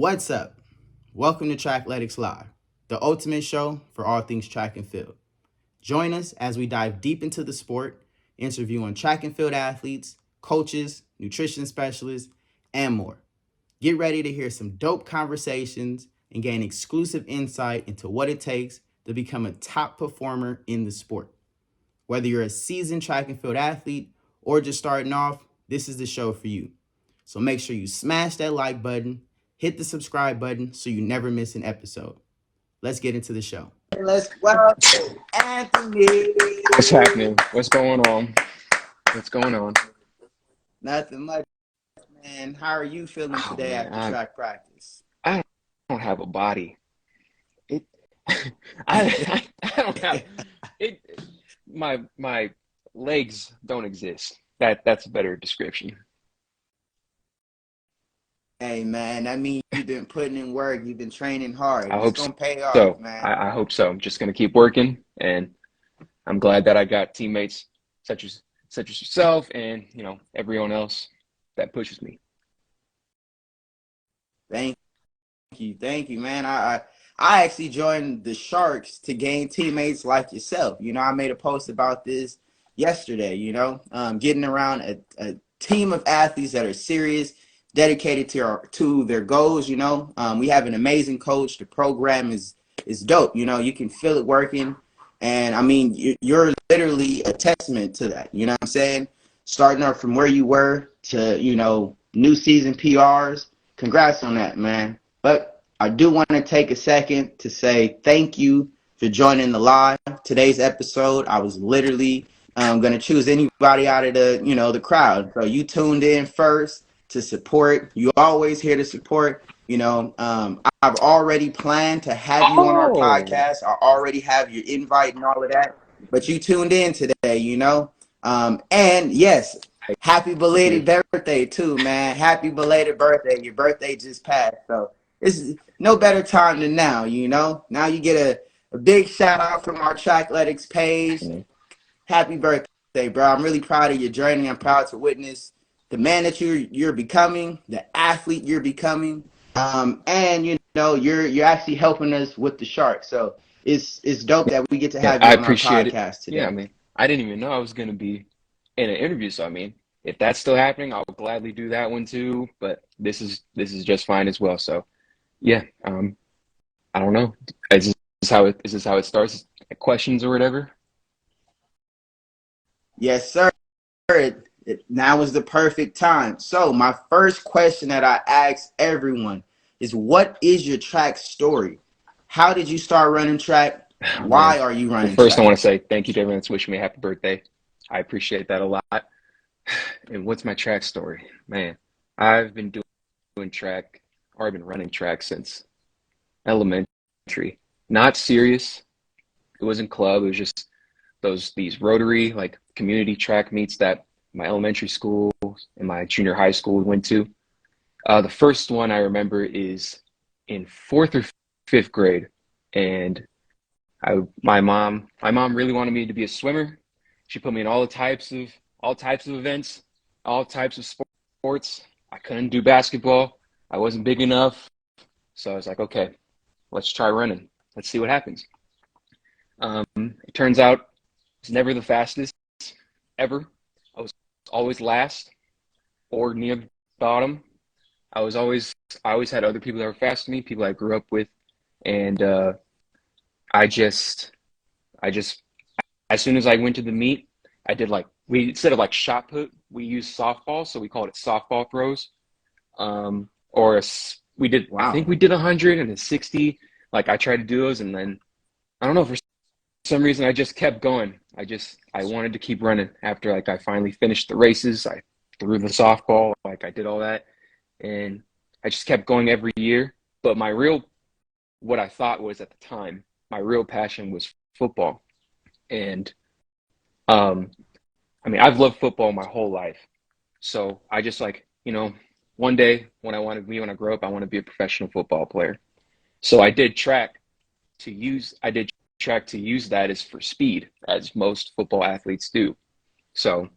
What's up? Welcome to Trackletics Live, the ultimate show for all things track and field. Join us as we dive deep into the sport, interviewing track and field athletes, coaches, nutrition specialists, and more. Get ready to hear some dope conversations and gain exclusive insight into what it takes to become a top performer in the sport. Whether you're a seasoned track and field athlete or just starting off, this is the show for you. So make sure you smash that like button, hit the subscribe button so you never miss an episode. Let's get into the show. Let's welcome Anthony. What's happening? What's going on? What's going on? Nothing much, man. How are you feeling today after track practice? I don't have a body. It. I don't have it. My legs don't exist. That's a better description. Hey, man, that means you've been putting in work. You've been training hard. I It's hope going to pay off, so. man. I hope so. I'm just gonna keep working, and I'm glad that I got teammates such as yourself, and everyone else that pushes me. Thank Thank you, man. I actually joined the Sharks to gain teammates like yourself. I made a post about this yesterday, getting around a team of athletes that are serious, dedicated to their goals. We have an amazing coach. The program is dope. You can feel it working. And I mean, you're literally a testament to that. You know what I'm saying? Starting up from where you were to, new season PRs. Congrats on that, man. But I do want to take a second to say thank you for joining the live. Today's episode, I was literally going to choose anybody out of the crowd. So you tuned in first to support. You always here to support. I've already planned to have you on our podcast. I already have your invite and all of that. But you tuned in today, and yes, happy belated birthday too, man. Happy belated birthday. Your birthday just passed. So it's no better time than now, Now you get a big shout out from our Trackletics page. Happy birthday, bro. I'm really proud of your journey. I'm proud to witness the man that you're becoming, the athlete you're becoming. And you're actually helping us with the Sharks. So it's dope that we get to have you I on our appreciate it. podcast today. Yeah, I mean, I didn't even know I was gonna be in an interview. So I mean, if that's still happening, I'll gladly do that one too. But this is just fine as well. So yeah, I don't know. Is this how it starts? Questions or whatever? Yes, sir. Now is the perfect time. So my first question that I ask everyone is, what is your track story? How did you start running track? Oh, Why man. are you Well, running first I track? want to say thank you to everyone that's wishing me a happy birthday. I appreciate that a lot. And what's my track story? Man, I've been doing track, or I've been running track since elementary. Not serious. It wasn't club. It was just these rotary like community track meets that my elementary school and my junior high school went to. The first one I remember is in fourth or fifth grade, and my mom really wanted me to be a swimmer. She put me in all types of events, all types of sports. I couldn't do basketball. I wasn't big enough, so I was like, okay, let's try running. Let's see what happens. It turns out it's never the fastest ever. I was always last or near the bottom. I always had other people that were faster than me, people I grew up with, and I just I just as soon as I went to the meet, I did like we instead of like shot put, we used softball, so we called it softball throws. We did I think Wow. we did 100 and a 60. Like I tried to do those, and then I don't know, for some reason I just kept going. I wanted to keep running after like I finally finished the races. I threw the softball, like I did all that, and I just kept going every year. But what I thought was at the time, my real passion was football. And um, I mean, I've loved football my whole life. So I just like, one day when I grow up, I want to be a professional football player. So I did track to use that as for speed, as most football athletes do. So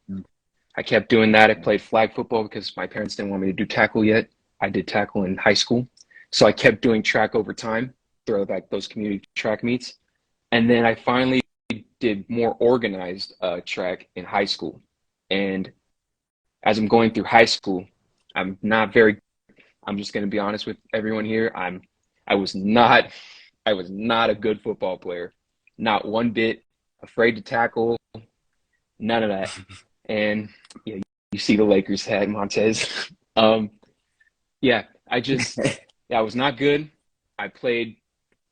I kept doing that. I played flag football because my parents didn't want me to do tackle yet. I did tackle in high school. So I kept doing track over time through like those community track meets. And then I finally did more organized track in high school. And as I'm going through high school, I'm not very, I'm just going to be honest with everyone here. I was not, I was not a good football player, not one bit, afraid to tackle, none of that. And yeah, you see the Lakers had Montez. Um, yeah, yeah, I was not good. I played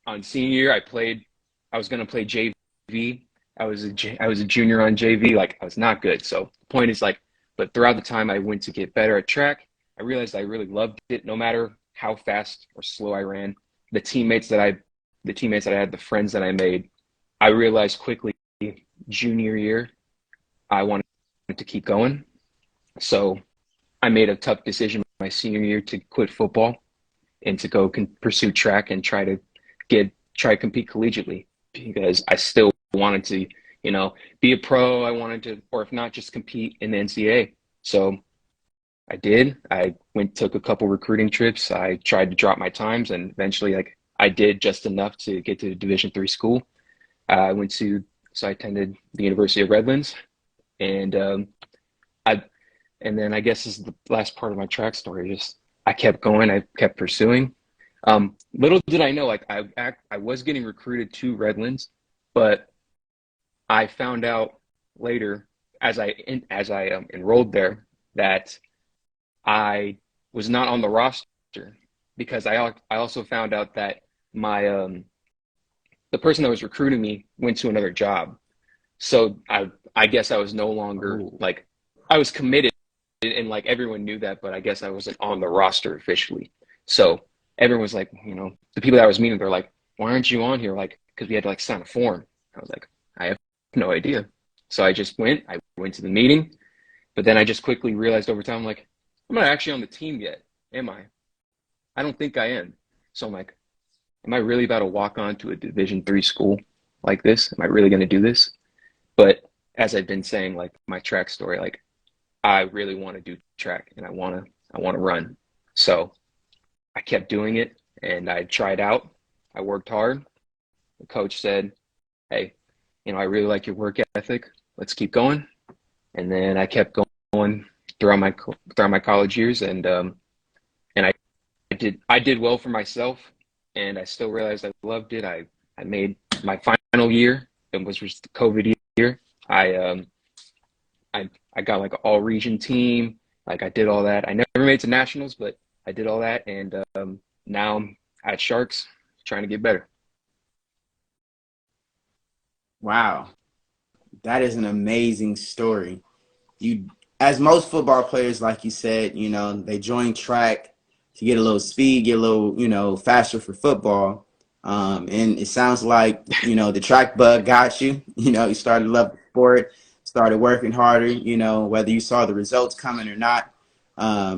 on senior year. I was going to play JV. I was a junior on JV. Like I was not good. So the point is like, but throughout the time I went to get better at track, I realized I really loved it no matter how fast or slow I ran. The teammates that I, the teammates that I had, the friends that I made, I realized quickly junior year, I wanted to keep going. So I made a tough decision my senior year to quit football and to go pursue track and try to compete collegiately because I still wanted to, be a pro. I wanted to, or if not, just compete in the NCAA. So I did. I took a couple recruiting trips. I tried to drop my times, and eventually, like I did just enough to get to a Division III school. So I attended the University of Redlands, and I, and then I guess this is the last part of my track story. Just I kept going. I kept pursuing. Little did I know, like I was getting recruited to Redlands, but I found out later as I enrolled there that I was not on the roster because I also found out that my the person that was recruiting me went to another job. So I guess I was no longer Oh, like I was committed and like everyone knew that, but I guess I wasn't on the roster officially. So everyone was like, the people that I was meeting, they're like, why aren't you on here? Like, because we had to like sign a form. I was like, I have no idea. So I went to the meeting, but then I just quickly realized over time, like, I'm not actually on the team yet, am I? I don't think I am. So I'm like, am I really about to walk on to a Division III school like this? Am I really going to do this? But as I've been saying, like my track story, like I really want to do track and I want to run. So I kept doing it and I tried out. I worked hard. The coach said, hey, I really like your work ethic. Let's keep going. And then I kept going throughout my college years, and I did well for myself, and I still realized I loved it. I made my final year. It was just the COVID year. I I got like an all region team. Like I did all that. I never made it to nationals, but I did all that, and now I'm at Sharks trying to get better. wow. That is an amazing story. You, as most football players, like you said, they join track to get a little speed, get a little, faster for football. And it sounds like, the track bug got you. You started to love the sport, started working harder, whether you saw the results coming or not.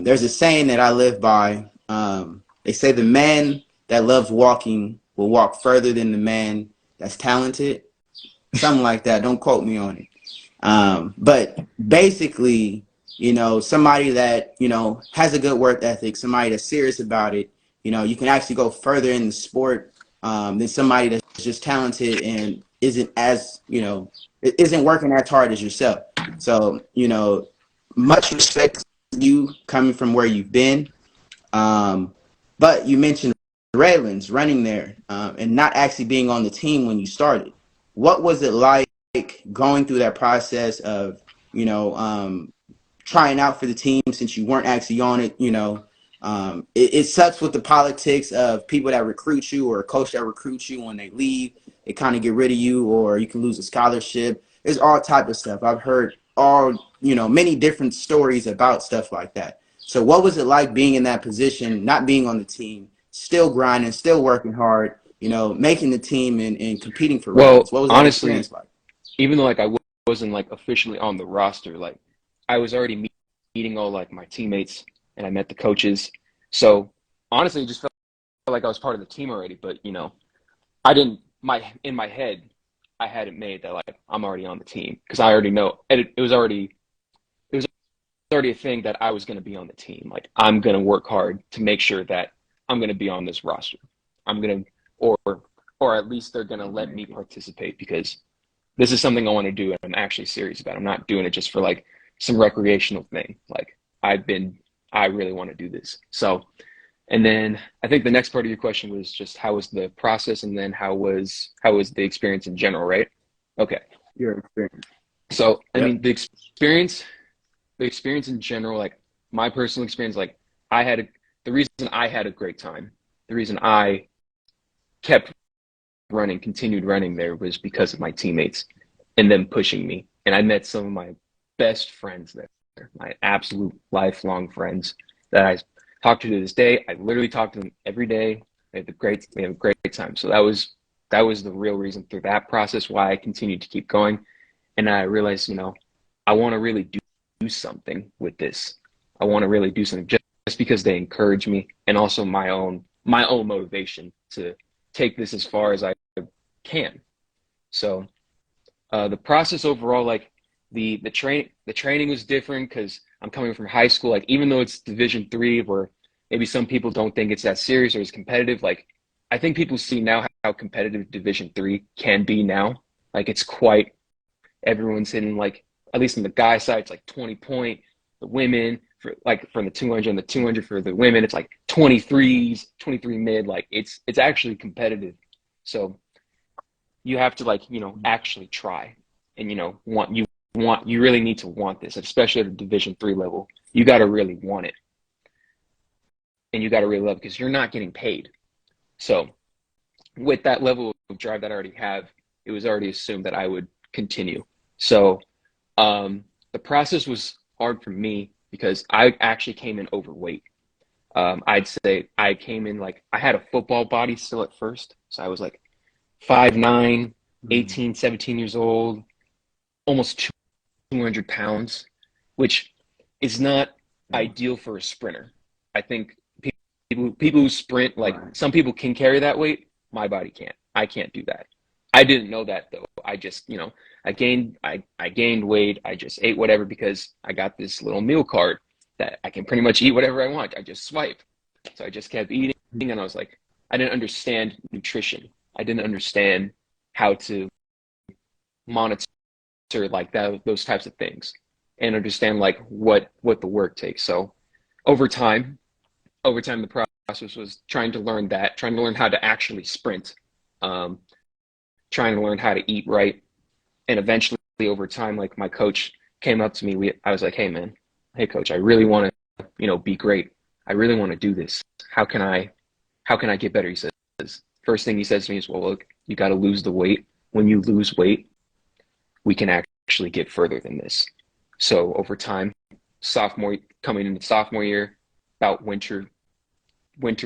There's a saying that I live by. They say the man that loves walking will walk further than the man that's talented. Something like that. Don't quote me on it. But basically, somebody that, has a good work ethic, somebody that's serious about it, you can actually go further in the sport than somebody that's just talented and isn't as, isn't working as hard as yourself. So, much respect to you coming from where you've been. Um, but you mentioned Raylands running there and not actually being on the team when you started. What was it like going through that process of, you know, um, trying out for the team since you weren't actually on it? It sucks with the politics of people that recruit you or a coach that recruits you when they leave. They kind of get rid of you, or you can lose a scholarship. There's all type of stuff. I've heard many different stories about stuff like that. So what was it like being in that position, not being on the team, still grinding, still working hard, making the team and competing for Redlands? Well, What was that honestly, experience like? even though like wasn't like officially on the roster, like I was already meeting all like my teammates and I met the coaches. So honestly, it just felt like I was part of the team already. But I didn't my in my head, I had it made that like I'm already on the team because I already know it was already a thing that I was going to be on the team. Like I'm going to work hard to make sure that I'm going to be on this roster. I'm going to, or at least they're going to let me participate because this is something I want to do and I'm actually serious about. I'm not doing it just for like some recreational thing. Like I really want to do this. So, and then I think the next part of your question was just how was the process and then how was the experience in general, right? Okay. Your experience. So, I Yep. mean, the experience in general, like my personal experience, like the reason I had a great time, the reason I kept running, continued running there was because of my teammates and them pushing me. And I met some of my best friends there, my absolute lifelong friends that I talk to this day. I literally talk to them every day. We have a great time. So that was the real reason through that process why I continued to keep going. And I realized, I want to really do something with this. I want to really do something just because they encourage me and also my own motivation to take this as far as I can. So the process overall, like the training was different because I'm coming from high school. Like even though it's Division 3, where maybe some people don't think it's that serious or as competitive, like I think people see now how competitive Division 3 can be now. Like it's quite everyone's hitting like at least on the guy side, it's like 20 point. The women for like from the 200 and the 200 for the women, it's like 23s, 23 mid. Like it's actually competitive. So you have to like actually try and you really need to want this, especially at a Division 3 level. You got to really want it and you got to really love it because you're not getting paid. So with that level of drive that I already have, it was already assumed that I would continue. So the process was hard for me because I actually came in overweight. I'd say I came in like I had a football body still at first. So I was like 5'9", Mhm. 18, 17 years old, almost 200 pounds, which is not Yeah. ideal for a sprinter. I think people who sprint, like Right. some people can carry that weight. My body can't. I can't do that. I didn't know that though. I just, I gained weight. I just ate whatever because I got this little meal card that I can pretty much eat whatever I want. I just swipe. So I just kept eating and I was like, I didn't understand nutrition. I didn't understand how to monitor like those types of things and understand like what the work takes. So over time, the process was trying to learn how to actually sprint, um, trying to learn how to eat right, and eventually over time, like my coach came up to me. I was like, hey man, hey coach, I really want to be great. I really want to do this. How can I get better? He says, first thing he says to me is, well, look, you got to lose the weight. When you lose weight, we can actually get further than this. So over time, coming into sophomore year, about winter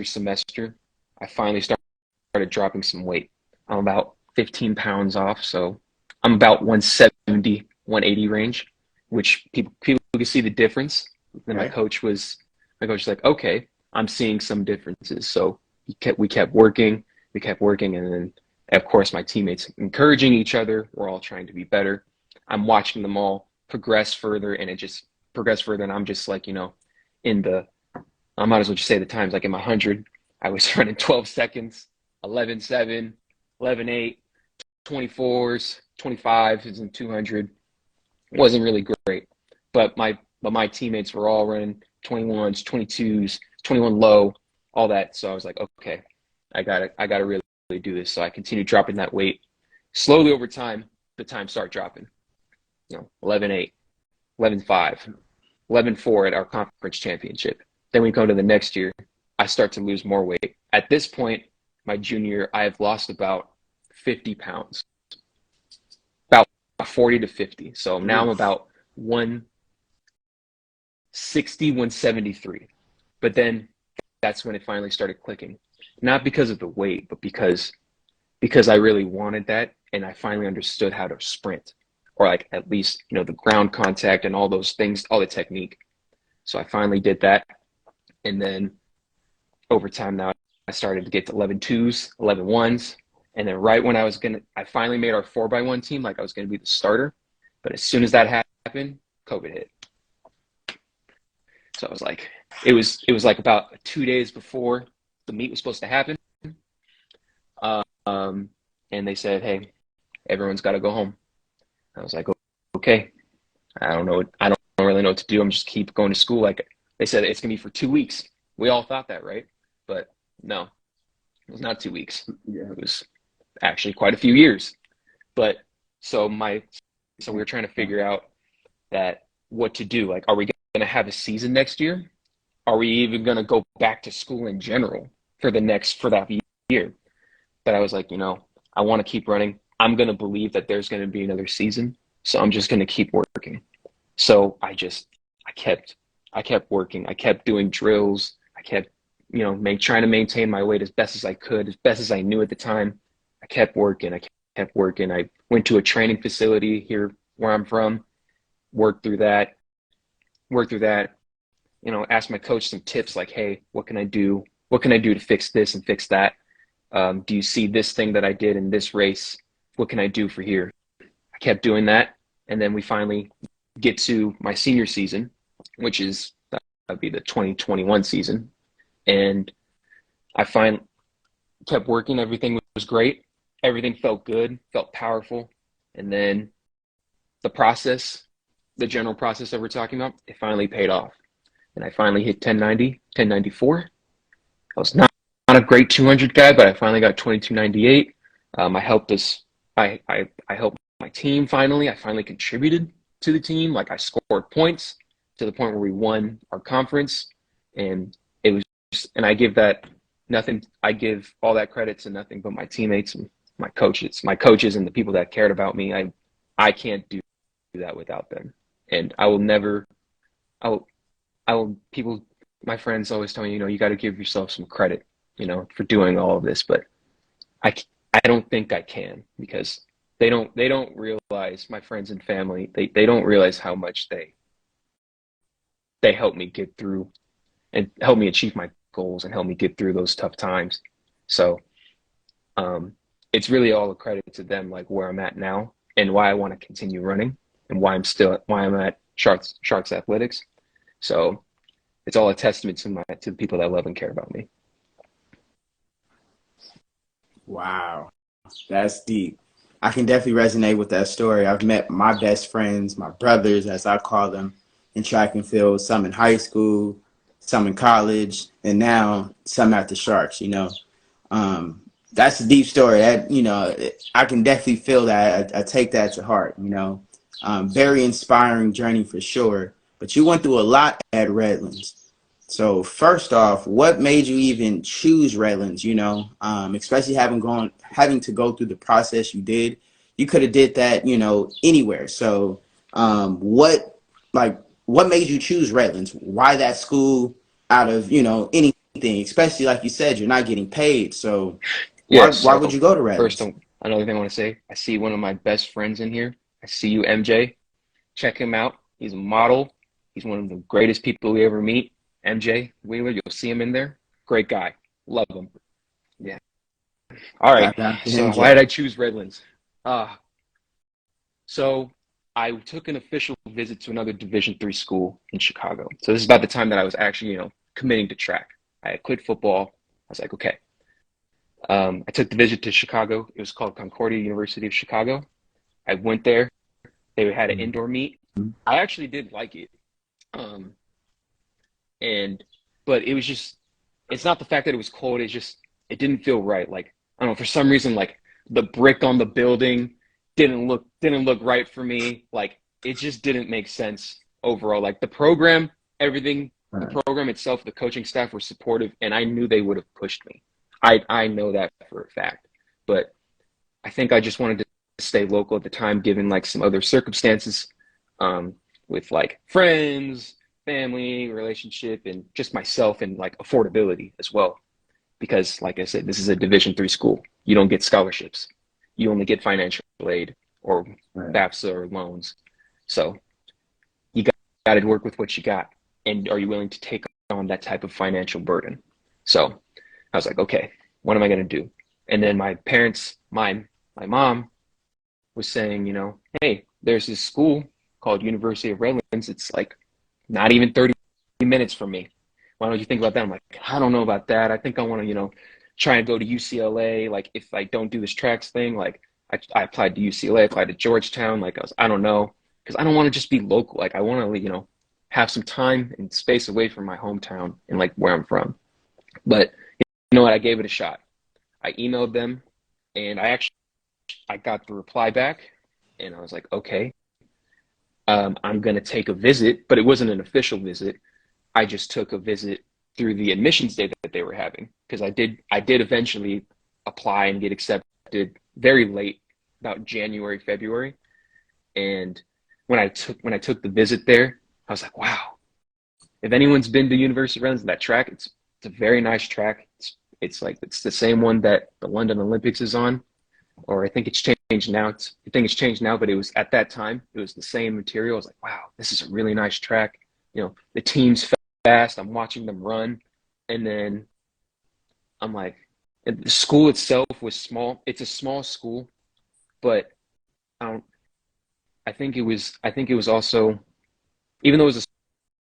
semester, I finally started dropping some weight. I'm about 15 pounds off, so I'm about 170, 180 range, which people can see the difference. Then Okay. my coach was like, okay, I'm seeing some differences. So we kept working, and then of course my teammates encouraging each other. We're all trying to be better. I'm watching them all progress further, and it just progress further, and I'm just like in the I might as well just say the times like in my 100, I was running 12 seconds, 11.7, 11.8, 24s, 25s in 200. It wasn't really great, but my teammates were all running 21s, 22s, 21 low, all that. So I was like, okay, I gotta really do this. So I continued dropping that weight. Slowly over time, the times start dropping. 11.8, 11.5, 11.4 at our conference championship. Then we go to the next year, I start to lose more weight. At this point, my junior year, I have lost about 50 pounds, about 40 to 50. So now I'm Oof. about 160, 173. But then that's when it finally started clicking. Not because of the weight, but because I really wanted that and I finally understood how to sprint or like at least, the ground contact and all those things, all the technique. So I finally did that. And then over time now I started to get to 11.2s, 11.1s. And then right when I finally made our 4x1 team, like I was going to be the starter. But as soon as that happened, COVID hit. So I was like, it was like about 2 days before. the meet was supposed to happen. Um, and they said, hey, everyone's got to go home. I was like, okay, I don't know. I don't really know what to do. I'm just keep going to school. Like they said, it's going to be for 2 weeks. We all thought that, right? But no, it was not 2 weeks. Yeah. It was actually quite a few years. But so we were trying to figure out that what to do. Like, are we going to have a season next year? Are we even going to go back to school in general for that year? But I was like, I want to keep running. I'm going to believe that there's going to be another season. So I'm just going to keep working. So I kept working. I kept doing drills. I kept, trying to maintain my weight as best as I could, as best as I knew at the time. I kept working. I kept working. I went to a training facility here where I'm from, worked through that, asked my coach some tips like, hey, what can I do? What can I do to fix this and fix that? Do you see this thing that I did in this race? What can I do for here? I kept doing that. And then we finally get to my senior season, which is, that'd be the 2021 season. And I finally kept working. Everything was great. Everything felt good, felt powerful. And then the general process that we're talking about, it finally paid off. And I finally hit 1090, 1094. I was not a great 200 guy, but I finally got 2298. I helped I helped my team finally. I finally contributed to the team. Like I scored points to the point where we won our conference. And it was and I give all that credit to nothing but my teammates and my coaches and the people that cared about me. I can't do that without them. And I will never, people, my friends always tell me, you got to give yourself some credit, for doing all of this, but I don't think I can because they don't realize, my friends and family, they don't realize how much they help me get through and help me achieve my goals and help me get through those tough times. So, it's really all a credit to them, like where I'm at now and why I want to continue running and why I'm at Sharks Athletics. So it's all a testament to the people that love and care about me. Wow, that's deep. I can definitely resonate with that story. I've met my best friends, my brothers, as I call them, in track and field, some in high school, some in college, and now some at the Sharks, That's a deep story. That, I can definitely feel that. I take that to heart, Very inspiring journey for sure. But you went through a lot at Redlands. So first off, what made you even choose Redlands? Especially having to go through the process you did. You could have did that, anywhere. So, what made you choose Redlands? Why that school out of anything? Especially like you said, you're not getting paid. So, Yeah. why would So you go to first, Redlands? another thing I want to say, I see one of my best friends in here. I see you, MJ. Check him out. He's a model. He's one of the greatest people we ever meet. MJ Wheeler, you'll see him in there. Great guy. Love him. Yeah. All right. Shout out to So him, why did Jay. I choose Redlands? So I took an official visit to another Division III school in Chicago. So this is about the time that I was actually, committing to track. I had quit football. I was like, okay. I took the visit to Chicago. It was called Concordia University of Chicago. I went there. They had an indoor meet. I actually did like it. Um, but it was just, it's not the fact that it was cold. It didn't feel right. Like, I don't know, for some reason, like the brick on the building didn't look right for me. Like it just didn't make sense overall. Like the program, everything, the Right. program itself, the coaching staff were supportive and I knew they would have pushed me. I know that for a fact, but I think I just wanted to stay local at the time, given like some other circumstances, with like friends, family, relationship, and just myself and like affordability as well. Because like I said, this is a Division III school. You don't get scholarships. You only get financial aid or Right. FAFSA or loans. So you got to work with what you got. And are you willing to take on that type of financial burden? So I was like, okay, what am I going to do? And then my parents, my mom was saying, hey, there's this school called University of Redlands. It's like not even 30 minutes from me. why don't you think about that? I'm like, I don't know about that. I think I want to, try and go to UCLA. Like if I don't do this tracks thing, like I applied to UCLA, applied to Georgetown. Like I don't know, because I don't want to just be local. Like I want to, have some time and space away from my hometown and like where I'm from. But you know what? I gave it a shot. I emailed them, and I got the reply back, and I was like, okay, I'm gonna take a visit, but it wasn't an official visit. I just took a visit through the admissions day that they were having, because I did eventually apply and get accepted very late, about January, February. And when I took the visit there, I was like, wow, if anyone's been to University of Redlands, that track, it's a very nice track. It's the same one that the London Olympics is on, or I think it's changed now. I think it's changed now, but it was at that time, it was the same material. I was like, wow, this is a really nice track. The team's fast. I'm watching them run. And then I'm like, and the school itself was small. It's a small school, but I don't, I think it was also, even though it was a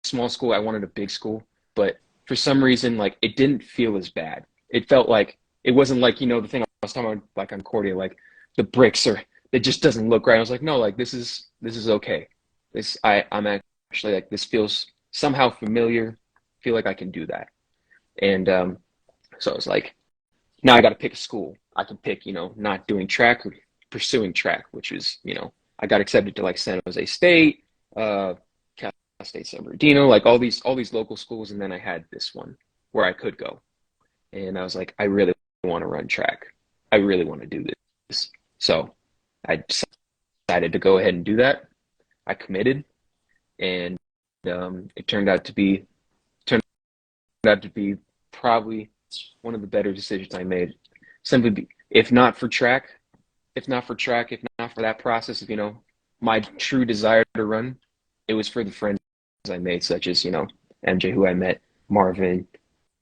small school, I wanted a big school, but for some reason, like it didn't feel as bad. It felt like it wasn't like, the thing I was talking about, like on Cordia, like the bricks are, it just doesn't look right. I was like, no, like this is okay. I'm actually like, this feels somehow familiar. Feel like I can do that. And so I was like, now I got to pick a school. I can pick, not doing track or pursuing track, which was, I got accepted to like San Jose State, Cal State San Bernardino, like all these local schools, and then I had this one where I could go. And I was like, I really want to run track. I really want to do this. So I decided to go ahead and do that. I committed, and it turned out to be probably one of the better decisions I made. Simply, if not for track, if not for that process of, my true desire to run, it was for the friends I made, such as, MJ, who I met, Marvin,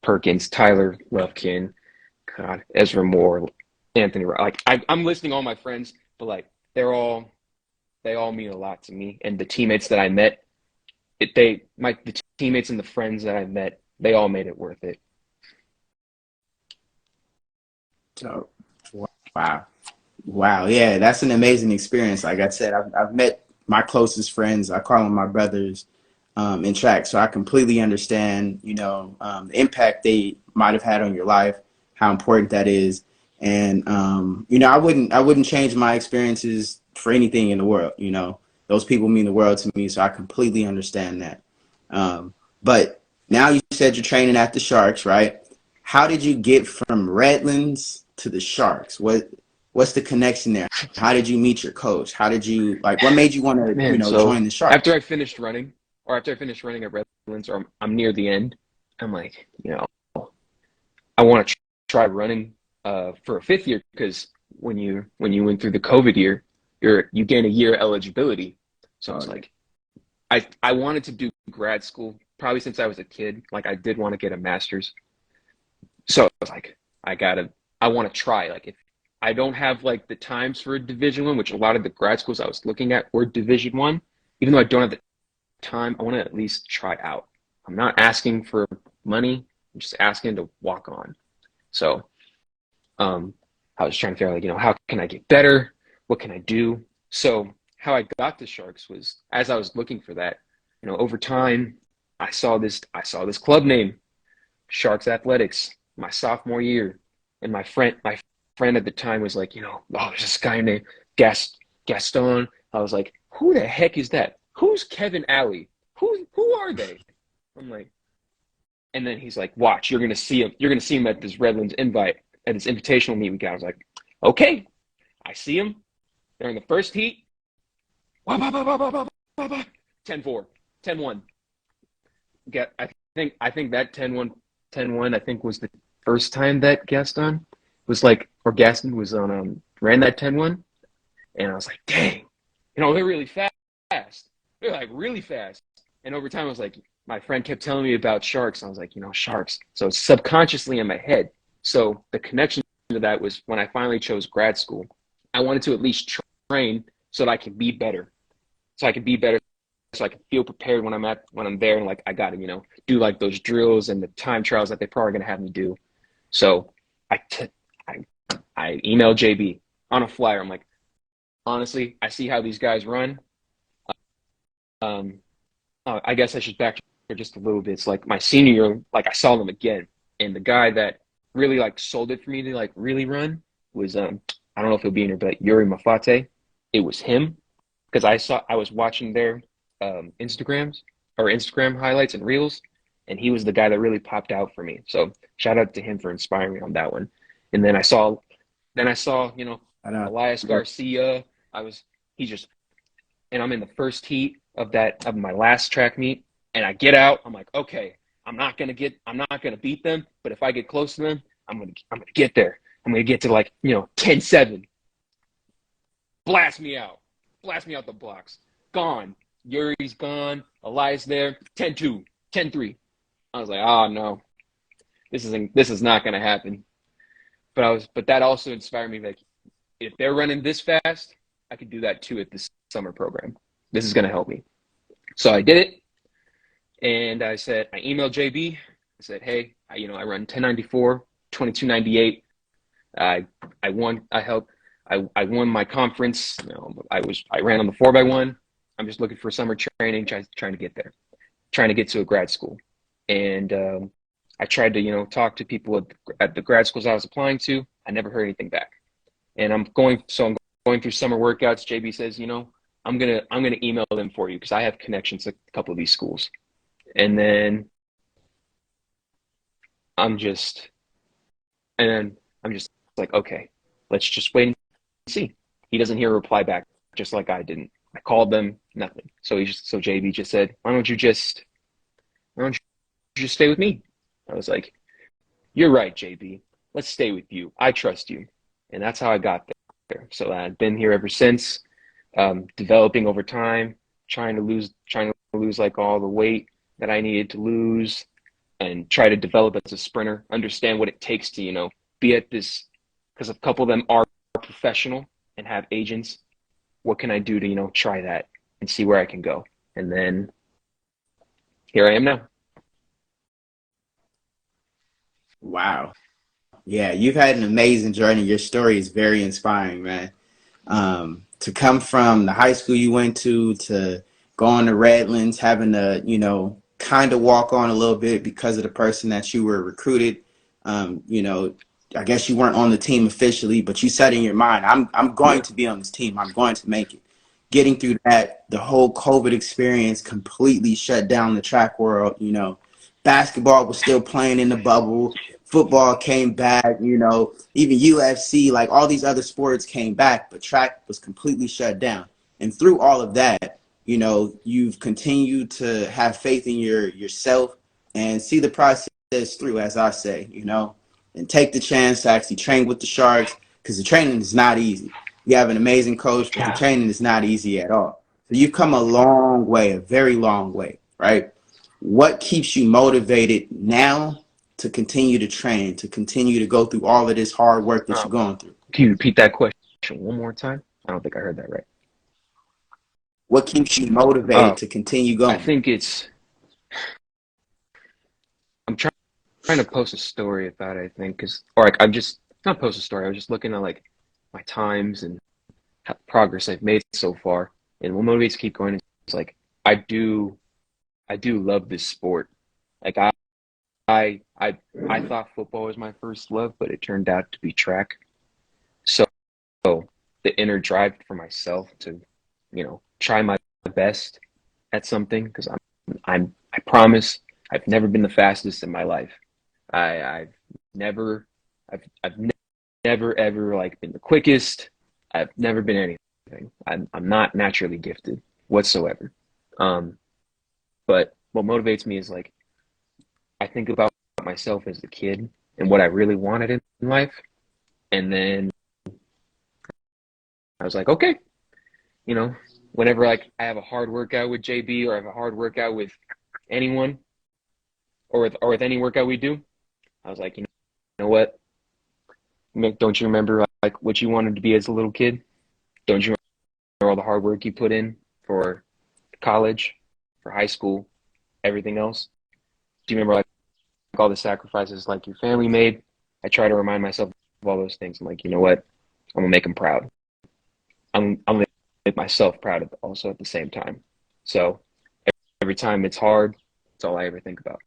Perkins, Tyler Lufkin, God, Ezra Moore, Anthony. Like I'm listing all my friends, but like they all mean a lot to me. And the teammates that I met, the teammates and the friends that I met, they all made it worth it. So, wow. Wow, yeah, that's an amazing experience. Like I said, I've met my closest friends. I call them my brothers in track. So I completely understand, the impact they might have had on your life, how important that is. And, I wouldn't change my experiences for anything in the world. Those people mean the world to me. So I completely understand that. But now you said you're training at the Sharks, right? How did you get from Redlands to the Sharks? What's the connection there? How did you meet your coach? How did you what made you want to, Man, so join the after Sharks? I finished running, or after I finished running at Redlands, or I'm near the end, I'm like, I want to try running for a fifth year, because when you went through the COVID year, you gain a year eligibility. So I was Okay. like, I wanted to do grad school probably since I was a kid. Like I did want to get a master's. So I was like, I want to try. Like if I don't have like the times for a Division 1, which a lot of the grad schools I was looking at were Division 1, even though I don't have the time, I want to at least try out. I'm not asking for money. I'm just asking to walk on. So um, I was trying to figure out, like, how can I get better? What can I do? So how I got to Sharks was, as I was looking for that, over time, I saw this club name, Sharks Athletics, my sophomore year, and my friend at the time was like, oh, there's this guy named Gaston. I was like, who the heck is that? Who's Kevin Alley? Who are they? I'm like, and then he's like, watch, you're gonna see him. You're gonna see him at this Redlands at this invitational meet we got. I was like, okay, I see him. They're in the first heat. 10-4, 10-1. I think that 10-1, 10-1, I think was the first time that Gaston was on ran that 10-1, and I was like, dang, they're really fast. They're like really fast. And over time, I was like, my friend kept telling me about Sharks. I was like, Sharks. So it's subconsciously in my head. So the connection to that was when I finally chose grad school. I wanted to at least train so that I could be better. So I could be better, so I can feel prepared when I'm there, and like I got to do like those drills and the time trials that they're probably gonna have me do. So I t- I emailed JB on a flyer. I'm like, honestly, I see how these guys run. Um, I guess I should back just a little bit. It's like my senior year, like I saw them again, and the guy that really like sold it for me to like really run was I don't know if he'll be in here, but Yuri Mafate. It was him because I was watching their Instagrams or Instagram highlights and reels, and he was the guy that really popped out for me. So shout out to him for inspiring me on that one. And then I saw I know. Elias Garcia. I was he just and I'm in the first heat of my last track meet, and I get out. I'm like, okay, I'm not gonna beat them, but if I get close to them, I'm gonna get there. I'm gonna get to like 10-7. Blast me out the blocks. Gone. Yuri's gone. Elias there. 10-2, 10-3. I was like, oh no, this is not gonna happen. But that also inspired me. Like, if they're running this fast, I could do that too at this summer program. This is gonna help me. So I did it, and I emailed JB. I said, hey, I run 1094, 2298. I won. I won my conference. I ran on the 4x1. I'm just looking for summer training, trying to get there, trying to get to a grad school, and I tried to talk to people at the grad schools I was applying to. I never heard anything back, and I'm going through summer workouts. JB says, I'm gonna email them for you because I have connections to a couple of these schools, and then I'm just and then I'm just like, okay, let's just wait and see. He doesn't hear a reply back, just like I didn't. I called them, nothing. So JB just said, why don't you just stay with me? I was like, you're right, JB. Let's stay with you. I trust you. And that's how I got there. So I've been here ever since, developing over time, trying to lose like all the weight that I needed to lose, and try to develop as a sprinter, understand what it takes to, be at this, because a couple of them are professional and have agents. What can I do to, try that and see where I can go? And then here I am now. Wow. Yeah, you've had an amazing journey. Your story is very inspiring, man. To come from the high school you went to going to Redlands, having to, kind of walk on a little bit because of the person that you were recruited. I guess you weren't on the team officially, but you said in your mind, I'm going Yeah. to be on this team. I'm going to make it. Getting through that, the whole COVID experience completely shut down the track world. Basketball was still playing in the bubble. Football came back, even UFC, like all these other sports came back, but track was completely shut down. And through all of that, you've continued to have faith in yourself and see the process through, as I say, and take the chance to actually train with the Sharks, because the training is not easy. You have an amazing coach, but the Yeah. training is not easy at all. So you've come a long way, a very long way, right? What keeps you motivated now to continue to train, to continue to go through all of this hard work that you're Um, going through? can you repeat that question one more time? I don't think I heard that right. What keeps you motivated Uh, to continue I going? think I'm trying to post a story about it, I think, or like I'm just not post a story. I was just looking at like my times and progress I've made so far. And what motivates me to keep going is like I do I do love this sport. Like I thought football was my first love, but it turned out to be track. So the inner drive for myself to, try my best at something, because I promise I've never been the fastest in my life. I've never I've never ever like been the quickest. I've never been anything. I'm not naturally gifted whatsoever. Um, but what motivates me is like I think about myself as a kid and what I really wanted in life, and then I was like, okay, you know, whenever like I have a hard workout with JB or I have a hard workout with anyone or with any workout we do, I was like, you know what? Don't you remember like what you wanted to be as a little kid? Don't you remember all the hard work you put in for college? for high school, everything else. Do you remember like all the sacrifices like your family made? I try to remind myself of all those things. I'm like, you know what? I'm gonna make them proud. I'm gonna make myself proud of also at the same time. So every time it's hard, it's all I ever think about.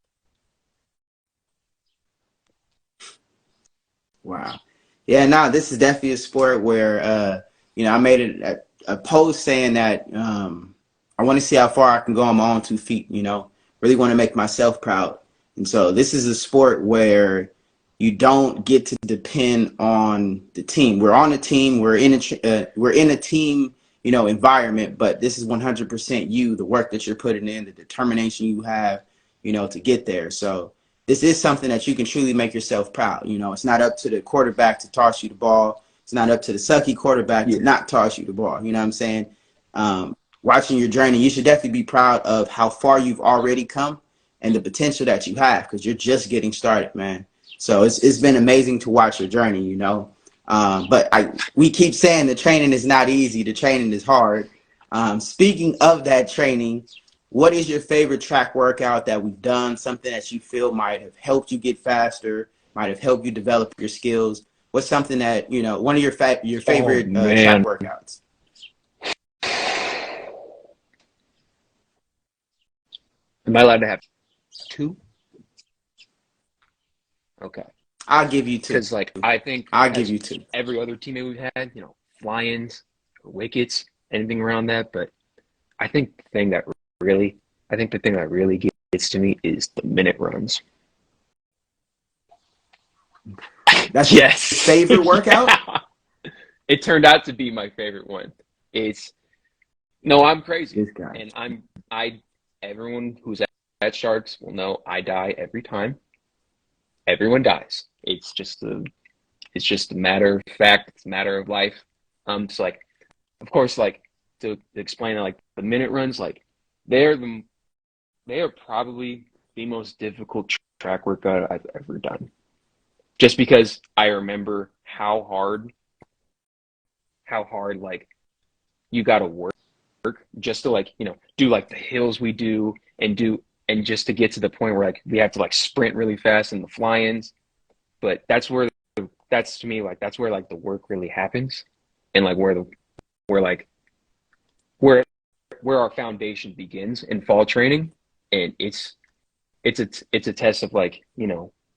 Wow. Yeah, no, this is definitely a sport where, I made a post saying that I want to see how far I can go on my own 2 feet, really want to make myself proud. And so this is a sport where you don't get to depend on the team. We're on a team, we're in a team, environment, but this is 100% you, the work that you're putting in, the determination you have, to get there. So this is something that you can truly make yourself proud. It's not up to the quarterback to toss you the ball. It's not up to the sucky quarterback to not toss you the ball. You know what I'm saying? Watching your journey, you should definitely be proud of how far you've already come and the potential that you have, because you're just getting started, man. So it's been amazing to watch your journey. But we keep saying the training is not easy. The training is hard. Speaking of that training, what is your favorite track workout that we've done? Something that you feel might have helped you get faster, might have helped you develop your skills. What's something that, one of your Oh favorite track man. workouts? Am I allowed to have two? Okay. I'll give you two. Because like I think I'll give as you two. every other teammate we've had, fly-ins or wickets, anything around that, but I think the thing that really gets to me is the minute runs. That's your Yes. favorite workout? Yeah. It turned out to be my favorite one. It's no, I'm crazy. This guy. And I everyone who's at Sharks will know I die every time. Everyone dies. It's just a matter of fact. It's a matter of life. So like, of course, like to explain it, like the minute runs, like they're the they are probably the most difficult track workout I've ever done. Just because I remember how hard like you got to work just to like do like the hills we do and just to get to the point where like we have to like sprint really fast in the fly-ins. But that's to me like that's where like the work really happens, and like where like where where our foundation begins in fall training. And it's a test of like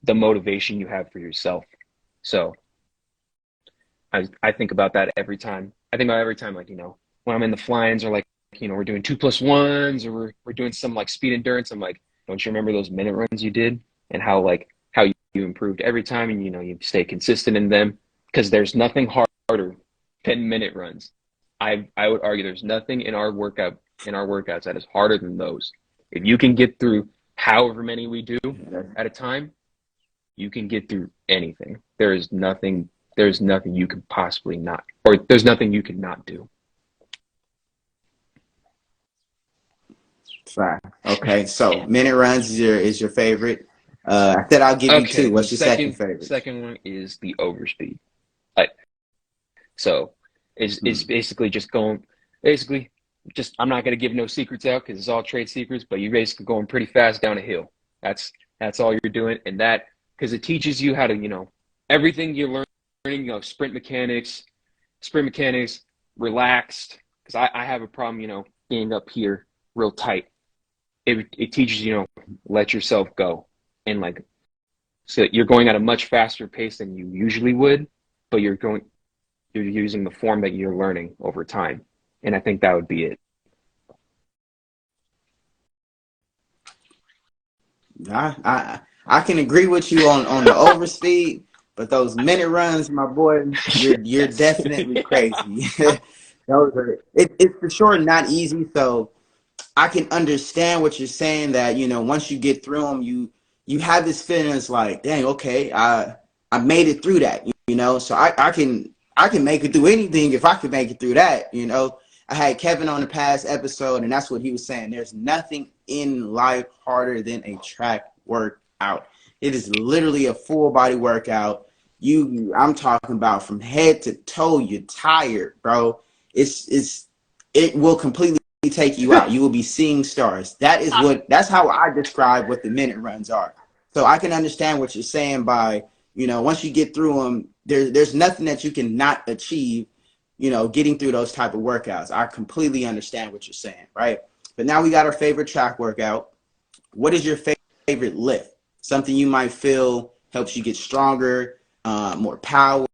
the motivation you have for yourself. So I think about that every time. I think about every time like when I'm in the fly-ins, or like we're doing 2+1s, or we're doing some like speed endurance. I'm like, don't you remember those minute runs you did, and how you improved every time, and you stay consistent in them, because there's nothing harder than minute runs. I would argue there's nothing in our workouts that is harder than those. If you can get through however many we do at a time, you can get through anything. There's nothing you can possibly not, or there's nothing you can not do. Fact. Okay, so minute runs is your favorite. I said I'll give you Okay, two. the What's your second favorite? second one is the overspeed. Like, so it's basically just going, basically just, I'm not gonna give no secrets out because it's all trade secrets, but you're basically going pretty fast down a hill. That's all you're doing, and that, because it teaches you how to everything you're learning, sprint mechanics, relaxed. Because I have a problem, being up here real tight. It teaches let yourself go, and like, so you're going at a much faster pace than you usually would, but you're using the form that you're learning over time. And I think that would be it. I can agree with you on the overspeed, but those minute runs, my boy, you're Yes. definitely crazy. It's for sure not easy. So I can understand what you're saying, that once you get through them, you have this feeling, it's like, dang, okay, I made it through that. So I can make it through anything if I could make it through that. I had Kevin on the past episode, and that's what he was saying. There's nothing in life harder than a track workout. It is literally a full body workout. I'm talking about from head to toe. You're tired, bro. It will completely take you out. You will be seeing stars. That's how I describe what the minute runs are. So I can understand what you're saying by, once you get through them, there's nothing that you can not achieve, getting through those type of workouts. I completely understand what you're saying, right? But now we got our favorite track workout. What is your favorite lift? Something you might feel helps you get stronger, more power,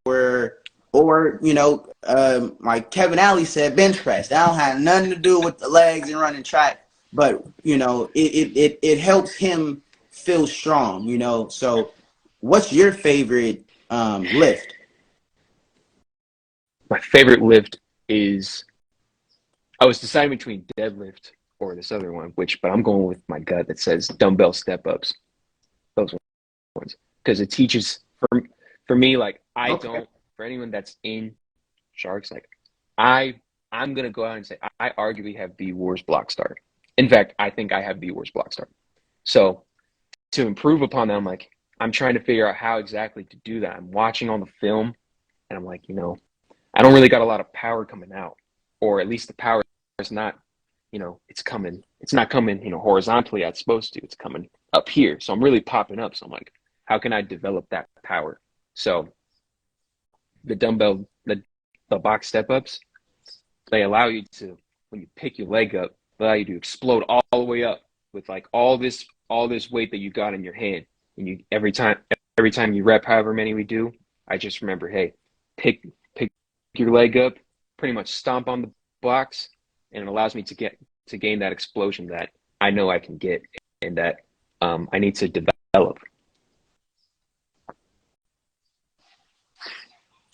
or like Kevin Alley said, bench press. That don't have nothing to do with the legs and running track, but it helps him feel strong. So what's your favorite lift? My favorite lift is I was deciding between deadlift or this other one, but I'm going with my gut that says dumbbell step ups. Those ones because it teaches for me like I Okay. don't for anyone that's in sharks like I'm gonna go out and say I arguably have the worst block start. In fact, I think I have the worst block start. So to improve upon that, I'm trying to figure out how exactly to do that. I'm watching on the film and I'm like, I don't really got a lot of power coming out, or at least the power is not, it's not coming, horizontally as it's supposed to. It's coming up here. So I'm really popping up. So I'm like, how can I develop that power? So the the box step ups, they allow you to, when you pick your leg up, they allow you to explode all the way up with like all this weight that you got in your hand. And you every time you rep however many we do, I just remember, hey, pick your leg up, pretty much stomp on the box, and it allows me to gain that explosion that I know I can get and that I need to develop.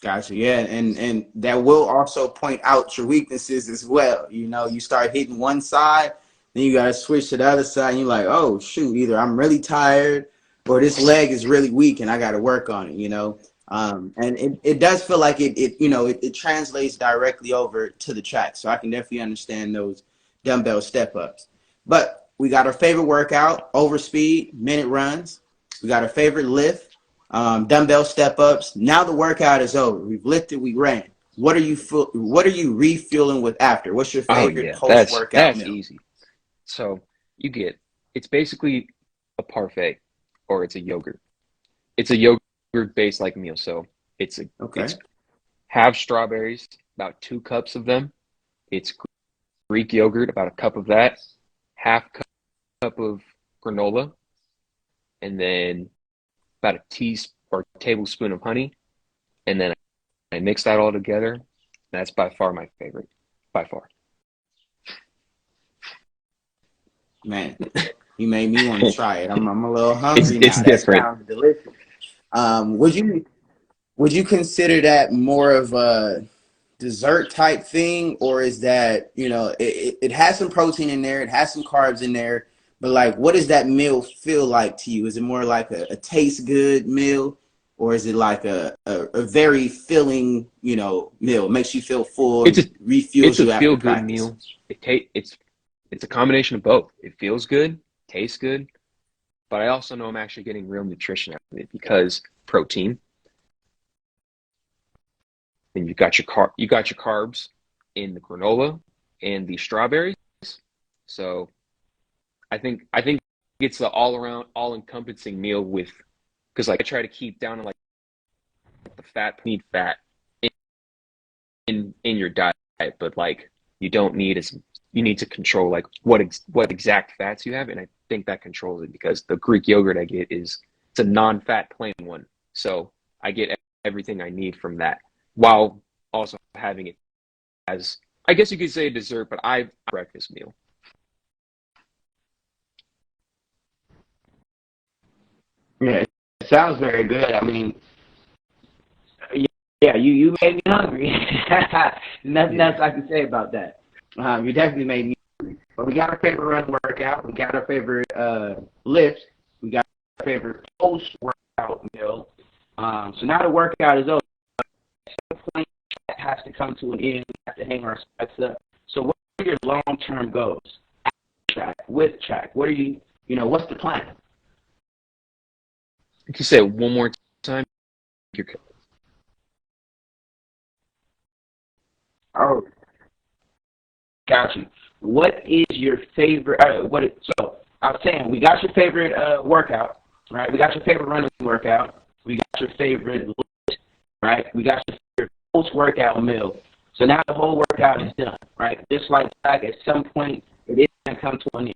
Gotcha. Yeah, and that will also point out your weaknesses as well. You start hitting one side, then you gotta switch to the other side, and you're like, oh shoot, either I'm really tired or this leg is really weak and I gotta work on it. And it does feel like it translates directly over to the track. So I can definitely understand those dumbbell step ups. But we got our favorite workout, over speed, minute runs. We got our favorite lift, dumbbell step ups. Now the workout is over. We've lifted, we ran. What are you refueling with after? What's your Oh favorite yeah, post workout that's meal? easy. So you get it's basically a parfait or it's a yogurt. It's a yogurt based like meal. So Okay. it's have strawberries, about 2 cups of them. It's Greek yogurt, about a cup of that, half cup of granola, and then about a teaspoon or tablespoon of honey, and then I mix that all together. That's by far my favorite, by far. Man, you made me want to try it. I'm a little It's hungry it's now. That different. sounds delicious. Would you consider that more of a dessert type thing, or is that it has some protein in there, it has some carbs in there, but like, what does that meal feel like to you? Is it more like a taste good meal, or is it like a very filling meal? It makes you feel full It's a and it's refuels a you feel after good practice? meal. It's a combination of both. It feels good, tastes good, but I also know I'm actually getting real nutrition out of it because protein, and you got your carbs in the granola and the strawberries. So I think it's the all around all encompassing meal with because like I try to keep down on like the need fat in your diet, but like you don't need as you need to control like what exact fats you have, and I think that controls it because the Greek yogurt I get is it's a non-fat plain one, so I get everything I need from that while also having it as I guess you could say a dessert, but I breakfast meal. Yeah, it sounds very good. I mean, yeah, you made me hungry. Nothing Yeah. else I can say about that. You definitely made me. But we got our favorite run workout. We got our favorite lift. We got our favorite post workout meal. So now the workout is over. The point has to come to an end. We have to hang our specs up. So what are your long term goals? Track, with track. What are what's the plan? Can you say it one more time? You're, Oh, got you. what is your favorite? So I was saying, we got your favorite workout, right? We got your favorite running workout. We got your favorite lift, right? We got your favorite post-workout meal. So now the whole workout is done, right? Just like at some point, it is going to come to an end.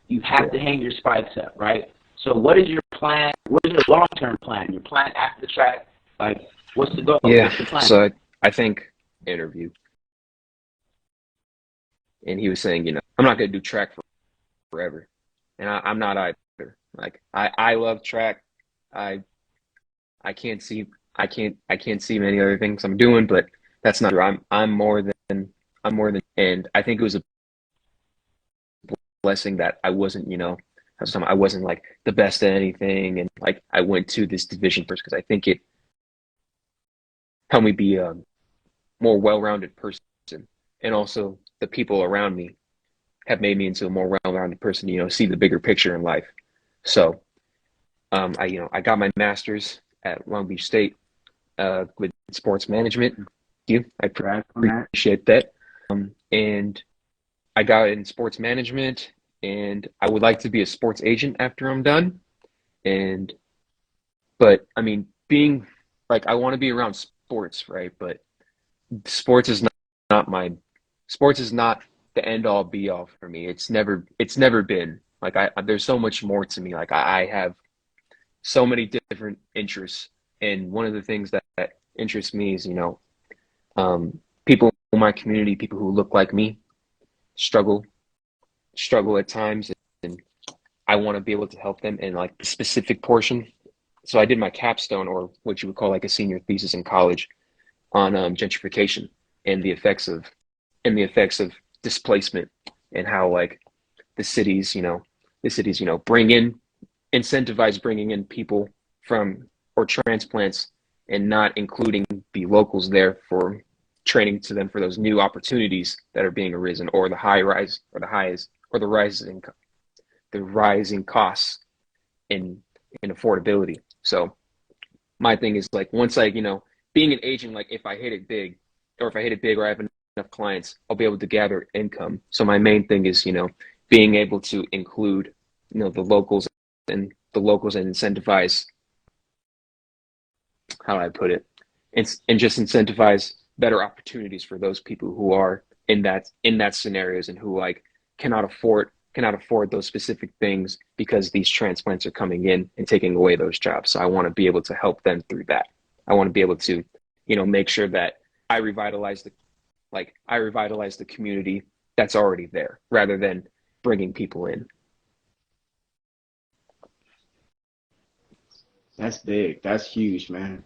You have to hang your spikes up, right? So what is your plan? What is your long-term plan? Your plan after the track? Like, what's the goal? Yeah. What's the plan? So I think interview, and he was saying, I'm not going to do track forever, and I'm not either. Like I love track. I I can't see I can't see many other things I'm doing, but that's not true. I'm more than, and I think it was a blessing that I wasn't, I wasn't like the best at anything, and like I went to this division first because I think it helped me be a more well-rounded person, and also the people around me have made me into a more well-rounded person. See the bigger picture in life. So, I got my master's at Long Beach State with sports management. I appreciate that. And I got in sports management, and I would like to be a sports agent after I'm done. But I mean, being like, I want to be around sports, right? But sports is not my sports is not the end all be all for me. It's never been like there's so much more to me. Like I have so many different interests, and one of the things that interests me is people in my community, people who look like me, struggle at times, and I want to be able to help them in like the specific portion. So I did my capstone, or what you would call like a senior thesis in college, on gentrification and the effects of displacement, and how like the cities, bring in incentivize bringing in people from or transplants, and not including the locals there for training to them for those new opportunities that are being arisen, or the rising costs in affordability. So my thing is like, once being an agent, like if I hit it big, or I have enough clients, I'll be able to gather income. So my main thing is, being able to include, the locals and incentivize, how do I put it? And just incentivize better opportunities for those people who are in that scenarios, and who like cannot afford those specific things because these transplants are coming in and taking away those jobs. So I want to be able to help them through that. I want to be able to, make sure that I revitalize the community that's already there, rather than bringing people in. That's big. That's huge, man.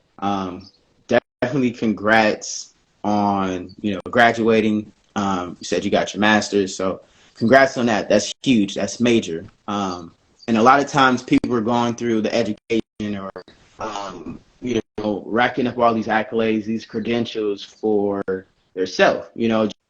Definitely congrats on, graduating. You said you got your master's, so congrats on that. That's huge. That's major. And a lot of times people are going through the education, or, racking up all these accolades, these credentials for their self,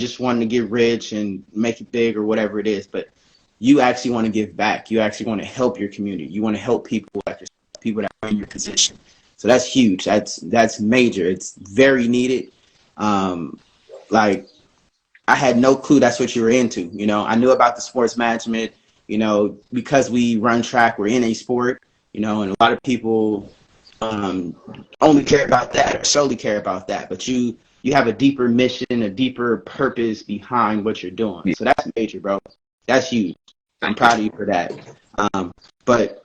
just wanting to get rich and make it big or whatever it is. But you actually want to give back. You actually want to help your community. You want to help people like yourself, people that are in your position. So that's huge. That's major. It's very needed. Like, I had no clue that's what you were into. I knew about the sports management, because we run track, we're in a sport, and a lot of people only care about that, or solely care about that. But you have a deeper mission, a deeper purpose behind what you're doing. So that's major, bro. That's huge. I'm proud of you for that. But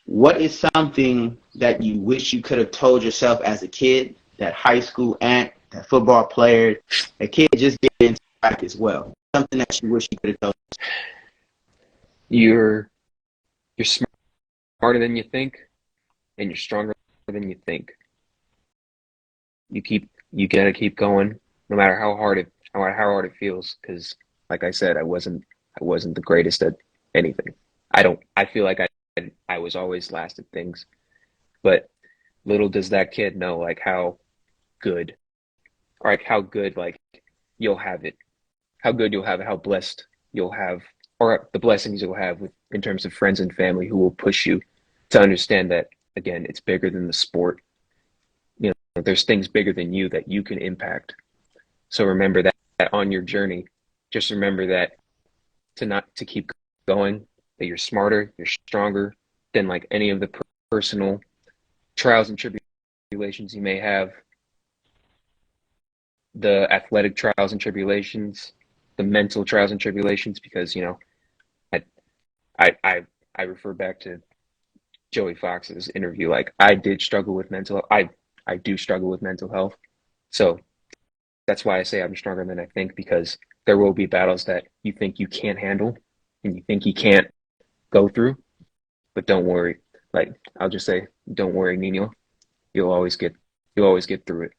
what is something that you wish you could have told yourself as a kid, that high school aunt, that football player, that kid just get into track as well? Something that you wish you could have told yourself. You're smarter than you think, and you're stronger than you think. You gotta keep going, no matter how hard it feels. Because, like I said, I wasn't the greatest at anything. I feel like I was always last at things, but little does that kid know like how good, like you'll have it, how good you'll have it, how blessed you'll have, or the blessings you'll have in terms of friends and family who will push you to understand that, again, it's bigger than the sport. There's things bigger than you that you can impact. So remember that on your journey. Just remember that to keep going, that you're smarter, you're stronger than like any of the personal trials and tribulations you may have, the athletic trials and tribulations, the mental trials and tribulations, because, you know, I I refer back to Joey Fox's interview. Like, I did struggle with I do struggle with mental health. So that's why I say I'm stronger than I think, because there will be battles that you think you can't handle and you think you can't go through, but don't worry. Like, I'll just say, don't worry, Nino. You'll always get through it.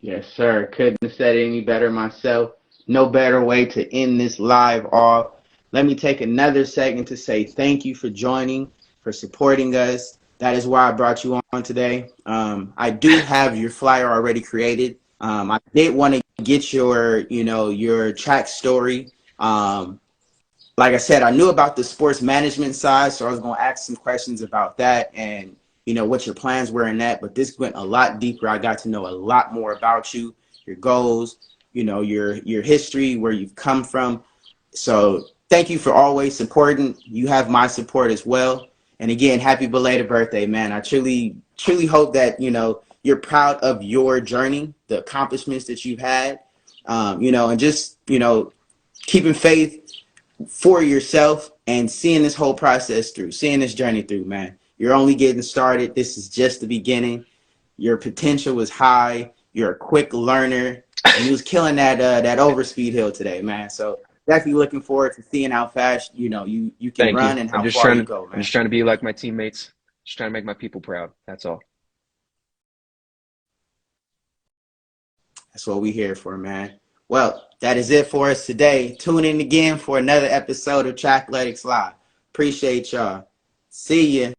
Yes, sir. Couldn't have said it any better myself. No better way to end this live off. Let me take another second to say thank you for joining, for supporting us. That is why I brought you on today. I do have your flyer already created. I did want to get your track story. Like I said, I knew about the sports management side, so I was going to ask some questions about that and, what your plans were in that. But this went a lot deeper. I got to know a lot more about you, your goals, your history, where you've come from. So thank you for always supporting. You have my support as well. And again, happy belated birthday, man. I truly, truly hope that, you're proud of your journey, the accomplishments that you've had, and just, keeping faith for yourself and seeing this whole process through, seeing this journey through, man. You're only getting started. This is just the beginning. Your potential is high. You're a quick learner. And you was killing that overspeed hill today, man. So definitely looking forward to seeing how fast, you can Thank you. run and how far you go, I'm man. just trying to be like my teammates. Just trying to make my people proud. That's all. That's what we here for, man. Well, that is it for us today. Tune in again for another episode of Trackletics Live. Appreciate y'all. See ya.